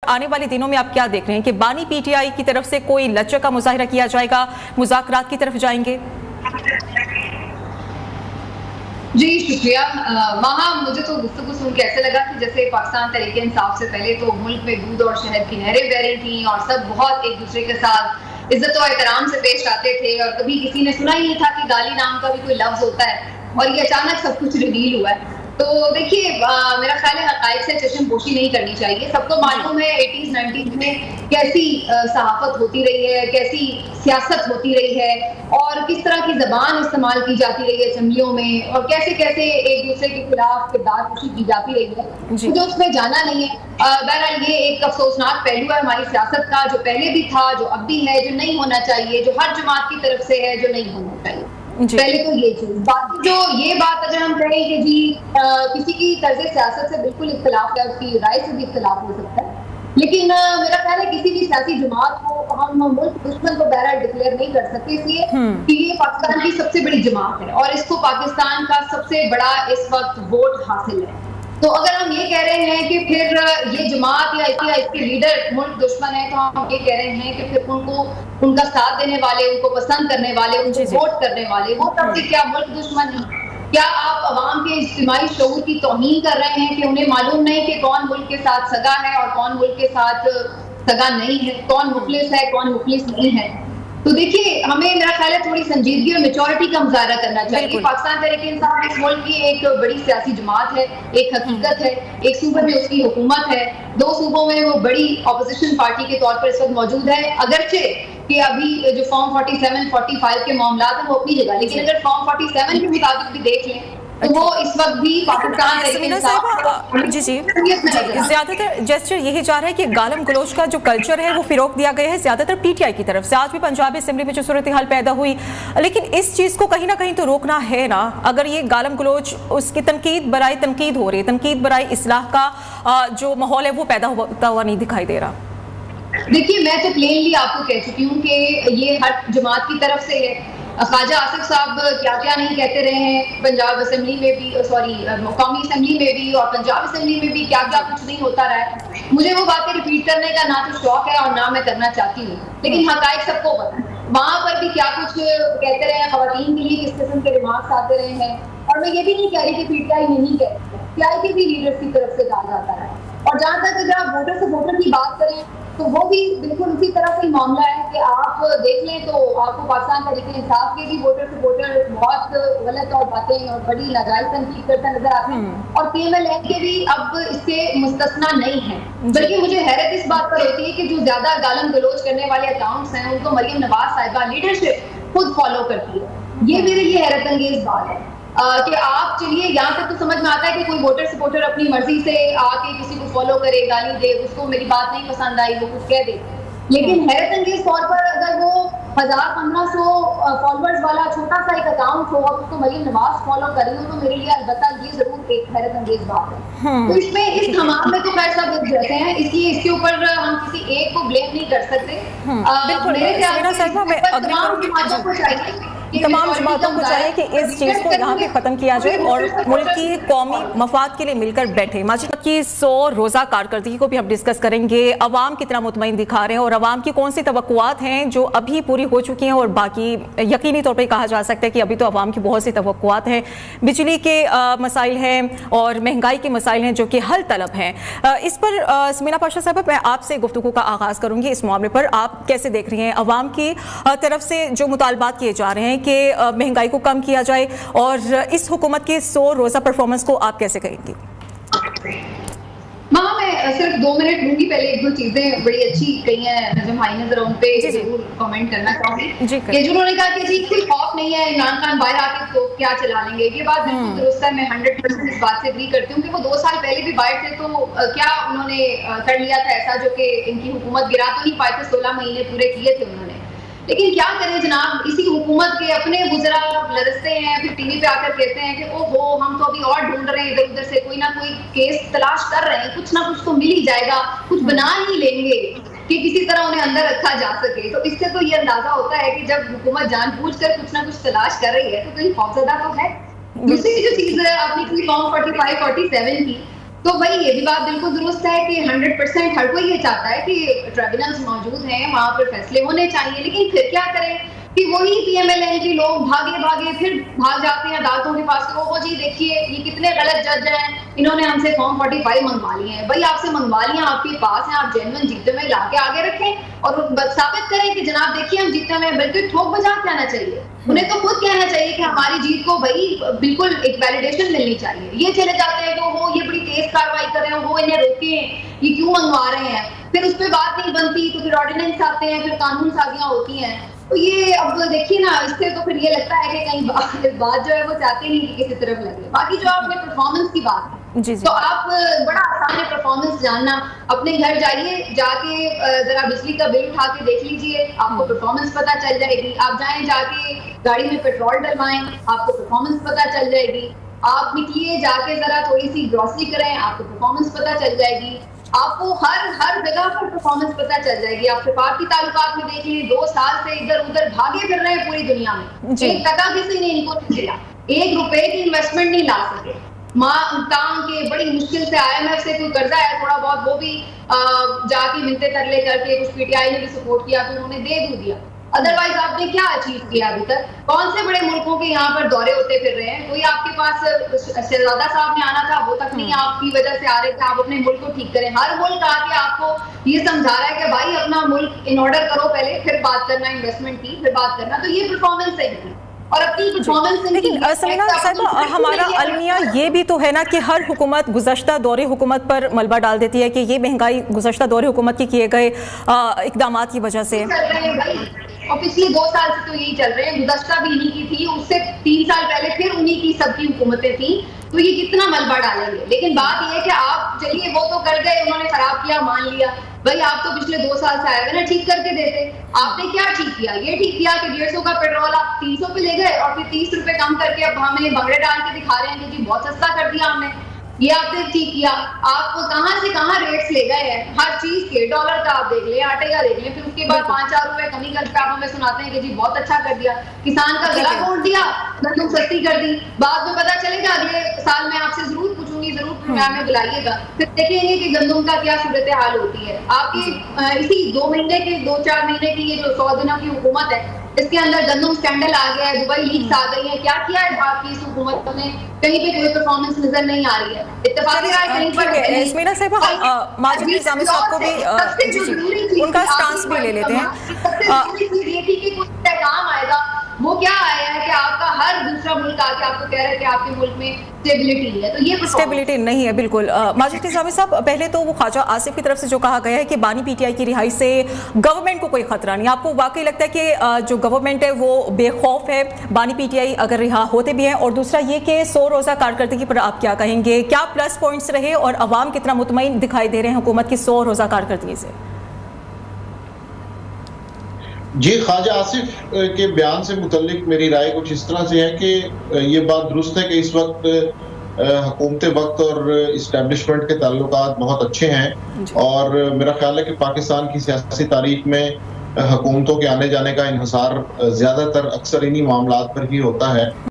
आने वाले दिनों में आप क्या देख रहे हैं कि बानी पीटीआई की तरफ से कोई लचक का मुजाहिरा किया जाएगा, मुज़ाकरात की तरफ जाएंगे? जी शुक्रिया। मुझे तो गुफ्तगू सुन के ऐसे लगा कि जैसे पाकिस्तान तहरीक इंसाफ से पहले तो मुल्क में दूध और शहद की नहरें बह रही थी और सब बहुत एक दूसरे के साथ इज्जत और एहतराम से पेश आते थे और कभी किसी ने सुना ही नहीं था कि गाली नाम का भी कोई लफ्ज होता है और ये अचानक सब कुछ रिवील हुआ है। तो देखिए मेरा ख्याल है हक़ाइक़ से चश्मपोशी नहीं करनी चाहिए। सबको मालूम है 80s 90s में कैसी सहाफत होती रही है, कैसी सियासत होती रही है और किस तरह की ज़बान इस्तेमाल की जाती रही है असम्बलियों में और कैसे कैसे एक दूसरे के खिलाफ किरदार कशी की जाती रही है। मुझे उसमें जाना नहीं है। बहरहाल ये एक अफसोसनाक पहलू है हमारी सियासत का, जो पहले भी था, जो अब भी है, जो नहीं होना चाहिए, जो हर जमात की तरफ से है, जो नहीं होना चाहिए। पहले तो ये चीज। बाकी जो ये बात अगर हम कहें कि जी किसी की तर्ज सियासत से बिल्कुल इख्तिलाफ है, उसकी राय से भी इख्तिलाफ हो सकता है, लेकिन मेरा ख्याल है किसी भी सियासी जमात को हम मुल्क दुश्मन को बहरहाल डिक्लेयर नहीं कर सकते, इसलिए कि ये पाकिस्तान की सबसे बड़ी जमात है और इसको पाकिस्तान का सबसे बड़ा इस वक्त वोट हासिल है। तो अगर हम ये कह रहे हैं कि फिर ये जमात या इसके लीडर मुल्क दुश्मन है, तो हम ये कह रहे हैं कि फिर उनको उनका साथ देने वाले, उनको पसंद करने वाले, उनको वोट करने वाले, वो तब से क्या मुल्क दुश्मन है? क्या आप अवाम के इज्तिमाई शऊर की तौहीन कर रहे हैं कि उन्हें मालूम नहीं कि कौन मुल्क के साथ सगा है और कौन मुल्क के साथ सगा नहीं है, कौन मुखलिस है, कौन मुखलिस नहीं है? तो देखिए हमें मेरा ख्याल है थोड़ी संजीदगी और मेच्योरिटी का मुजाहरा करना चाहिए। पाकिस्तान तहरीक इंसाफ इस मुल्क की एक बड़ी सियासी जमात है, एक हकीकत है, एक सूबे में उसकी हुकूमत है, 2 सूबों में वो बड़ी ऑपोजिशन पार्टी के तौर पर इस वक्त मौजूद है। अगरचे कि अभी जो फॉर्म 47, 45 के मामला है वो अपनी जगह, लेकिन अगर फॉर्म 47 के मुताबिक भी देख लें तो वो इस वक्त भी पाकिस्तान ज्यादातर जेस्चर यही जा रहा है कि गालम गलोच का जो कल्चर है वो फिरोग दिया गया है ज्यादातर पीटीआई की तरफ से। आज भी पंजाब असेंबली में जो सूरत हाल पैदा हुई, लेकिन इस चीज को कहीं ना कहीं तो रोकना है ना। अगर ये गालम गलोच उसकी तनकीद बराए तनकीद हो रही है, तनकीद बराए इस्लाह का जो माहौल है वो पैदा होता हुआ नहीं दिखाई दे रहा। देखिए मैं तो प्लेनली आपको कह चुकी हूँ कि ये हर जमात की तरफ से है। ख्वाजा आसिफ साहब क्या क्या नहीं कहते रहे हैं पंजाब असेंबली में भी, कौमी असेंबली में भी और पंजाब असेंबली में भी क्या क्या कुछ नहीं होता रहा है। मुझे वो बातें रिपीट करने का ना तो शौक है और ना मैं करना चाहती हूँ, लेकिन हक़ाइक़ सबको पता है। वहाँ पर भी क्या कुछ कहते रहे हैं, खवातीन के लिए किस किस्म के रिमार्क्स आते रहे हैं। और मैं ये भी नहीं कह रही कि पीटीआई नहीं कहती, पीटीआई के भी लीडर्स की तरफ से कहा जाता है। और जहाँ तक अगर आप वोटर सपोर्टर की बात करें तो वो भी बिल्कुल उसी तरह से मामला है कि आप देख लें तो आपको पाकिस्तान तहरीक इंसाफ के भी वोटर सपोर्टर बहुत गलत और बातें और बड़ी नाजायज तनकीद करता नजर आते हैं और PMLN के भी अब इससे मुस्तस्ना नहीं है। बल्कि मुझे हैरत इस बात पर होती है कि जो ज्यादा गालम गलोच करने वाले अकाउंट्स हैं उनको मरियम नवाज साहिबा लीडरशिप खुद फॉलो करती है। ये मेरे लिए हैरत अंगेज बात है कि आप चलिए यहाँ तक तो समझ में आता है कि कोई वोटर सपोर्टर अपनी मर्जी से आके किसी को फॉलो करे, गाली दे, उसको मेरी बात नहीं पसंद आई, वो कुछ कह दे, लेकिन हैरत अंगेज तौर पर अगर वो 1000-1500 फॉलोअर्स वाला छोटा सा एक अकाउंट हो और उसको मरियम नवाज फॉलो कर रही हो तो मेरे लिए अलबत्ता ये जरूर एक हैरत अंगेज बात है। तो इसमें इस तमाम में तो खैर सब रहते हैं, इसलिए इसके ऊपर हम किसी एक को ब्लेम नहीं कर सकते। मेरे ख्याल से तमाम जमातों को चाहिए कि इस चीज को यहाँ पे खत्म किया जाए और मुल्क की कौमी मफाद के लिए मिलकर बैठे। माजिद की 100 रोजा कारकर्दगी को भी हम डिस्कस करेंगे, अवाम कितना मुतमईन दिखा रहे हैं और अवाम की कौन सी तवक्कुआत हैं जो अभी पूरी हो चुकी हैं और बाकी यकीनी तौर पर कहा जा सकता है कि अभी तो अवाम की बहुत सी तवक्कुआत हैं। बिजली के मसाइल हैं और महंगाई के मसाइल हैं जो कि हल तलब हैं। इस पर समीना पाशा साहब मैं आपसे गुफ्तगू का आगाज करूंगी। इस मामले पर आप कैसे देख रही हैं, अवाम की तरफ से जो मुतालबात किए जा रहे हैं कि महंगाई को कम किया जाए और इस हुकूमत के 100 रोजा परफॉर्मेंस को आप कैसे कहेंगी? मैं सिर्फ 2 मिनट लूंगी। पहले 1-2 चीजें बड़ी अच्छी कही हैं जो भाई ने जरा उन पे जरूर कमेंट करना चाहूंगी कि जिन्होंने कहा कि जी कोई खौफ नहीं है, इमरान खान बाहर आके तो क्या चला लेंगे। ये बात बिल्कुल दुरुस्त है, मैं 100% इस बात से एग्री करती हूँ कि वो 2 साल पहले भी बाहर थे तो क्या उन्होंने कर लिया था ऐसा जो कि इनकी हुकूमत गिरा तो नहीं पाए थे, 16 महीने पूरे किए थे उन्होंने। लेकिन क्या करें जनाब, इसी हुकूमत के अपने गुजरा लरसते हैं, फिर टीवी पे आकर कहते हैं कि ओहो हम तो अभी और ढूंढ रहे हैं, इधर उधर से कोई ना कोई केस तलाश कर रहे हैं, कुछ ना कुछ तो मिल ही जाएगा, कुछ बना ही लेंगे कि किसी तरह उन्हें अंदर रखा जा सके। तो इससे तो ये अंदाजा होता है कि जब हुकूमत जानबूझकर कुछ ना कुछ तलाश कर रही है तो कहीं खौफजदा तो है। दूसरी जो चीज है आपने की फॉर्म 45-47 की, तो वही ये भी बात बिल्कुल दुरुस्त है कि 100% हर कोई ये चाहता है कि ट्रिब्यूनल्स मौजूद हैं, वहां पर फैसले होने चाहिए, लेकिन फिर क्या करें कि वही पीएमएलएन के लोग भागे फिर भाग जाते हैं अदालतों के पास। वो जी देखिए ये कितने गलत जज हैं, इन्होंने हमसे फॉर्म 45 मंगवा लिए हैं। भाई आपसे मंगवा लिया, आपके पास है, आप जेन्युइन जीते हुए लाके आगे रखें और साबित करें कि जनाब देखिए हम जीते हुए, बल्कि ठोक बजा के आना चाहिए। उन्हें तो खुद कहना चाहिए कि हमारी जीत को भाई बिल्कुल एक वैलिडेशन मिलनी चाहिए। ये चले जाते हैं कि वो ये बड़ी तेज कार्रवाई कर रहे हैं, वो इन्हें रोके, ये क्यों मंगवा रहे हैं, फिर उस पर बात नहीं बनती तो फिर ऑर्डिनेंस आते हैं, फिर कानून साजियां होती हैं। तो ये अब देखिए ना, इससे तो फिर ये लगता है कि कहीं बात जो है वो चाहते नहीं कि किसी तरफ लगे। बाकी जो आपने परफॉर्मेंस की बात है, तो आप बड़ा आसान है परफॉर्मेंस जानना। अपने घर जाइए, जाके जरा बिजली का बिल उठा के देख लीजिए, आपको परफॉर्मेंस पता चल जाएगी। आप जाएं, जाके गाड़ी में पेट्रोल डलवाएं, आपको परफॉर्मेंस पता चल जाएगी। आप निकलिए, जाके जरा थोड़ी सी ग्रॉसरी करें, आपको परफॉर्मेंस पता चल जाएगी। आपको हर जगह पर परफॉर्मेंस पता चल जाएगी। आप सिफारती ताल्लुकात में देख लीजिए, 2 साल से इधर उधर भागे फिर रहे हैं पूरी दुनिया में, 1 टका किसी ने इनको नहीं दिया, 1 रुपए की इन्वेस्टमेंट नहीं ला सके। टांग के बड़ी मुश्किल से IMF से कोई कर्जा है थोड़ा बहुत, वो भी जाके मिलते तरले करके, कुछ पीटीआई ने भी सपोर्ट किया तो उन्होंने दे दिया। अदरवाइज आपने क्या अचीव किया अभी तक? कौन से बड़े मुल्कों के यहाँ पर दौरे होते फिर रहे हैं? कोई आपके पास शहजादा साहब ने आना था, वो तक नहीं आपकी वजह से आ रहे थे। आप अपने मुल्क को ठीक करें। हर मुल्क आके आपको ये समझा रहा है कि भाई अपना मुल्क इन ऑर्डर करो पहले, फिर बात करना इन्वेस्टमेंट की, फिर बात करना। तो ये परफॉर्मेंस है इनकी और अपनी परफॉर्मेंस। लेकिन समीना साहिबा, हमारा अलमिया ये भी तो है ना कि हर हुकूमत गुज़श्ता दौरे हुकूमत पर मलबा डाल देती है कि ये महंगाई गुज़श्ता दौरे हुकूमत की किए गए इकदामात की वजह से और पिछले 2 साल से तो यही चल रहे हैं। गुज़श्ता भी इन्हीं की थी, उससे 3 साल पहले फिर उन्हीं की सबकी हुकूमतें थी, तो ये कितना मलबा डालेंगे। लेकिन बात ये है कि आप चलिए, वो तो कर गए, उन्होंने खराब किया, मान लिया। भाई आप तो पिछले 2 साल से आए हुए ना, ठीक करके देते। आपने क्या ठीक किया? ये ठीक किया कि 150 का पेट्रोल आप 300 पे ले गए और फिर 30 रुपए कम करके अब हमें भंगड़े डाल के दिखा रहे हैं कि जी बहुत सस्ता कर दिया हमने। ये आपने ठीक किया। आप कहां से कहां रेट्स ले गए हैं हर चीज के। डॉलर का आप देख लें, आटे का देख लें, फिर उसके बाद 5-4 रुपए कमी करके आप हमें सुनाते हैं कि जी बहुत अच्छा कर दिया, किसान का गला घोट दिया, गंदम सस्ती कर दी। बाद में पता चलेगा, अगले साल में आपसे जरूर पूछूंगी, जरूर प्रोग्राम में बुलाइएगा, फिर देखेंगे कि गंदम का क्या सूरत हाल होती है। आपकी इसी 2 महीने के 2-4 महीने की ये जो 100 दिनों की हुकूमत है, इसके अंदर गंदम स्कैंडल आ गया है, दुबई लीक्स आ गई है। क्या किया है आपकी इस हुकूमत ने? कहीं पे कोई परफॉर्मेंस नजर नहीं आ रही है। इत्तेफाक कहीं पर समीना साहिबा, माजिद निज़ामी साहब को भी उनका स्टांस भी ले लेते हैं। पैगाम आएगा, वो क्या आया है कि आपका हर दूसरा मुल्क आके आपको कह रहा है कि आपके मुल्क में स्टेबिलिटी है, तो ये स्टेबिलिटी नहीं है। बिल्कुल माजिद निज़ामी साहब, पहले तो वो ख्वाजा आसिफ की तरफ से जो कहा गया है कि बानी पीटीआई की रिहाई से गवर्नमेंट को कोई खतरा नहीं, आपको वाकई लगता है कि जो गवर्नमेंट है वो बेखौफ है बानी पीटीआई अगर रिहा होते भी हैं? और दूसरा ये कि 100 रोज़ा कारकर्दगी पर आप क्या कहेंगे? क्या प्लस पॉइंट्स रहे और अवाम कितना मुतमईन दिखाई दे रहे हैं हुकूमत की 100 रोज़ा कारकर्दगी से? जी, ख्वाजा आसिफ के बयान से मुतल्लिक मेरी राय कुछ इस तरह से है कि ये बात दुरुस्त है कि इस वक्त हुकूमत वक्त और इस्टेब्लिशमेंट के ताल्लुकात बहुत अच्छे हैं और मेरा ख्याल है कि पाकिस्तान की सियासी तारीख में हुकूमतों के आने जाने का इन्हिसार ज़्यादातर अक्सर इन्हीं मामलात पर ही होता है।